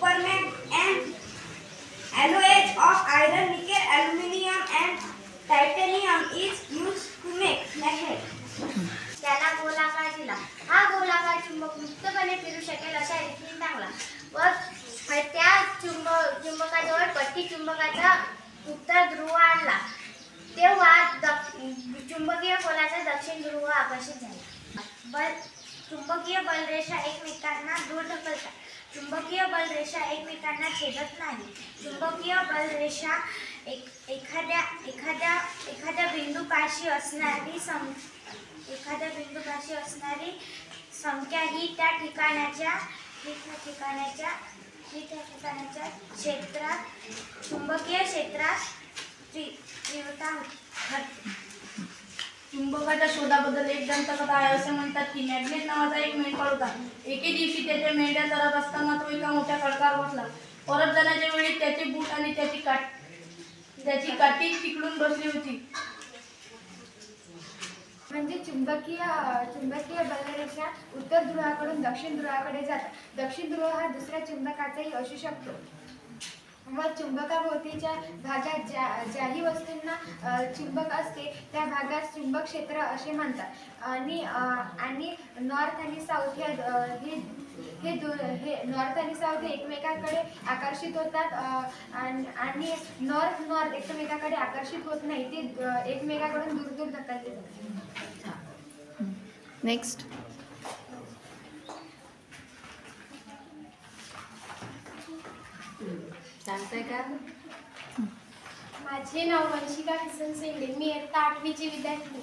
Superman and alloys of iron, nickel, aluminum and titanium is used to make magnet. त्याला गोलाकार दिला. हा गोलाकार चुंबक मुक्तपणे फिरू शकेल अशा रीतीने टांगला व त्या चुंबकाजवळ पट्टी चुंबकाचा उत्तर ध्रुव आणला. तेव्हा चुंबकीय पोलाचा दक्षिण ध्रुव आकर्षित झाला. चुंबकीय बलरेषा एकमेकांना दूर ढकलतात. चुंबकीय बलरेषा एकमेकांना छेदत नाही. चुंबकीय बलरेषा एखाद्या बिंदूपाशी असणारी संख्या ही त्या ठिकाणाच्या क्षेत्रात चुंबकीय क्षेत्रात तीव्रता घडते. चुंबकाच्या शोधाबद्दल एक दंतकथा आहे. असे म्हणतात की मॅग्नेट नावाचा एक मेंढपाळ होता. एके दिवशी त्याच्या मेंढ्या चरत असताना तो एका मोठ्या खडकावर बसला. परत जाण्याच्या वेळी त्याचे बूट आणि त्याची काठी तिकडून बसली होती. म्हणजे चुंबकीय बलरेषा उत्तर ध्रुवाकडून दक्षिण ध्रुवाकडे जातात. दक्षिण ध्रुव हा दुसऱ्या चुंबकाचाही असू शकतो. व चुंबकाभोवतीच्या भागात ज्याही वस्तूंना चुंबक असते त्या भागात चुंबक क्षेत्र असे म्हणतात. आणि नॉर्थ आणि साऊथ हे नॉर्थ आणि साऊथ एकमेकांकडे आकर्षित होतात आणि नॉर्थ एकमेकांकडे आकर्षित होत नाही. ते एकमेकांकडून दूर दूर ढकलले जातात. नेक्स्ट. सांगताय का? माझे नाव वंशिका किसन सेंडे. मी इयत्ता 8वीची विद्यार्थी.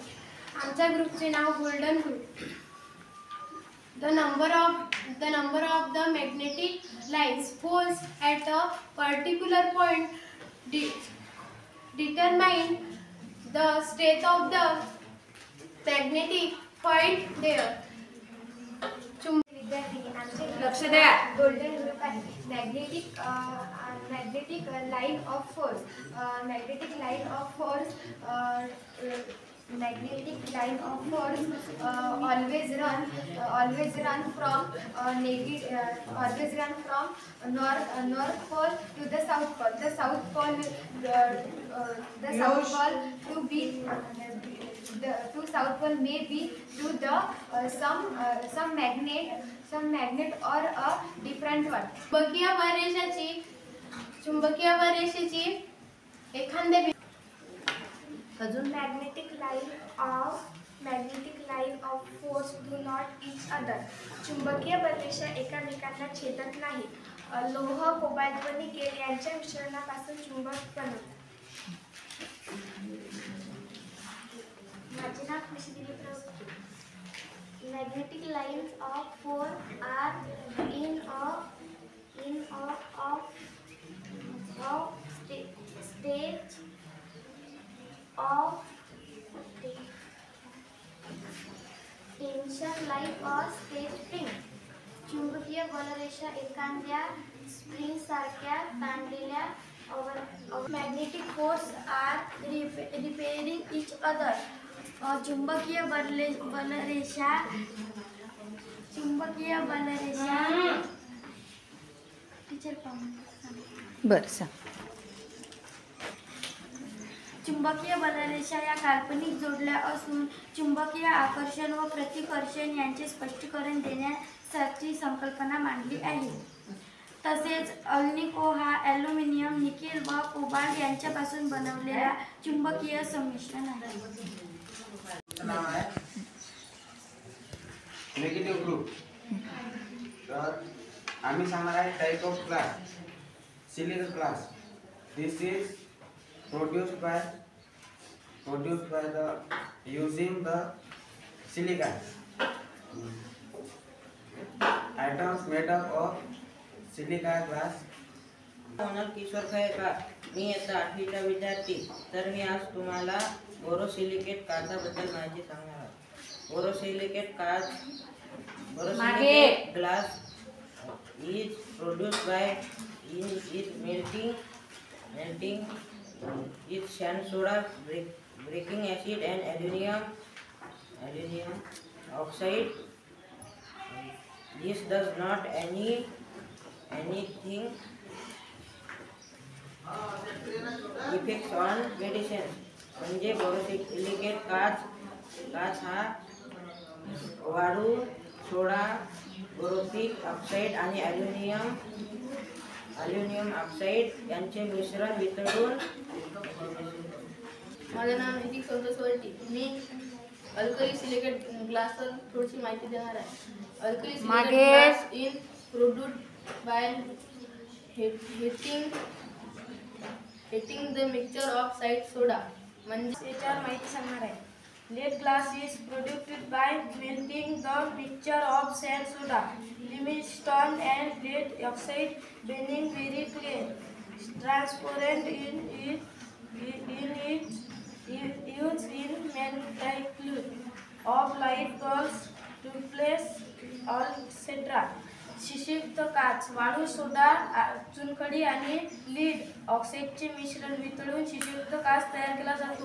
आमच्या ग्रुपचे नाव golden group. The number of the magnetic lines force at a particular point determine the state of the magnetic field there. लक्ष द्या. गोल्डन ग्रुप आहे. Magnetic line of force always run from north pole to the south pole. The south pole may be to the some magnet or a different one. चुंबकीय बलरेषेची एखाद्या अजून magnetic line of force do not each other. चुंबकीय बलरेषा एकामेकांना छेदत नाही. लोह, cobalt व nickel यांच्या मिश्रणापासून चुंबक बनवतात. माझे नाव खुशी Dilip Raut. Magnetic lines of force are in a state of tension like a state spring. चुंबकीय बलरेषा एखाद्या स्प्रिंग सारख्या ताणलेल्या magnetic force are repairing each other. चुंबकीय बलरेषा बरं सांग. चुंबकीय बलरेषा या काल्पनिक जोडल्या असून चुंबकीय आकर्षण व प्रतिकर्षण यांचे स्पष्टीकरण देण्यासाठी संकल्पना मांडली आहे. तसेच अल्निको हा ॲल्युमिनियम, निकेल व कोबाल्ट यांच्यापासून बनवलेला चुंबकीय संमिश्रण आहे. Negative group. तर आम्ही सांगणार आहे type of class. Silicon class. This is produced by the using the silicon atoms made up of silica glass. Kishore Khairkar. मी इयत्ता 8वीचा विद्यार्थी. तर मी आज तुम्हाला बोरोसिलिकेट काचाबद्दल माहिती सांगणार आहे. Borosilicate glass is produced by melting with sand soda, baking acid and aluminum oxide. This does not any anything effects on medicine. म्हणजे बोरोसिलिकेट काच हा वाळू, सोडा, बोरोसिक ऑक्साईड आणि अल्युमिनियम ऑक्साईड यांचे मिश्रण वितळून. माझं नाव निधी संतोष वरटी. मी अल्कली सिलिकेट ग्लासवर थोडीशी माहिती देणार आहे. Alkali silicate glass in produced by heating the mixture of side soda. म्हणजे याच्यावर माहिती सांगणार आहे. Lead glass is produced by melting the mixture of sand soda, limestone and lead oxide, being very clear, transparent in its use in manufacture of light bulbs, toothpaste, etc. शिशिक्त काच, वाळू, सोडा, चुनखडी आणि lead ऑक्साईडचे मिश्रण वितळून शिशिक्त काच तयार केला जातो.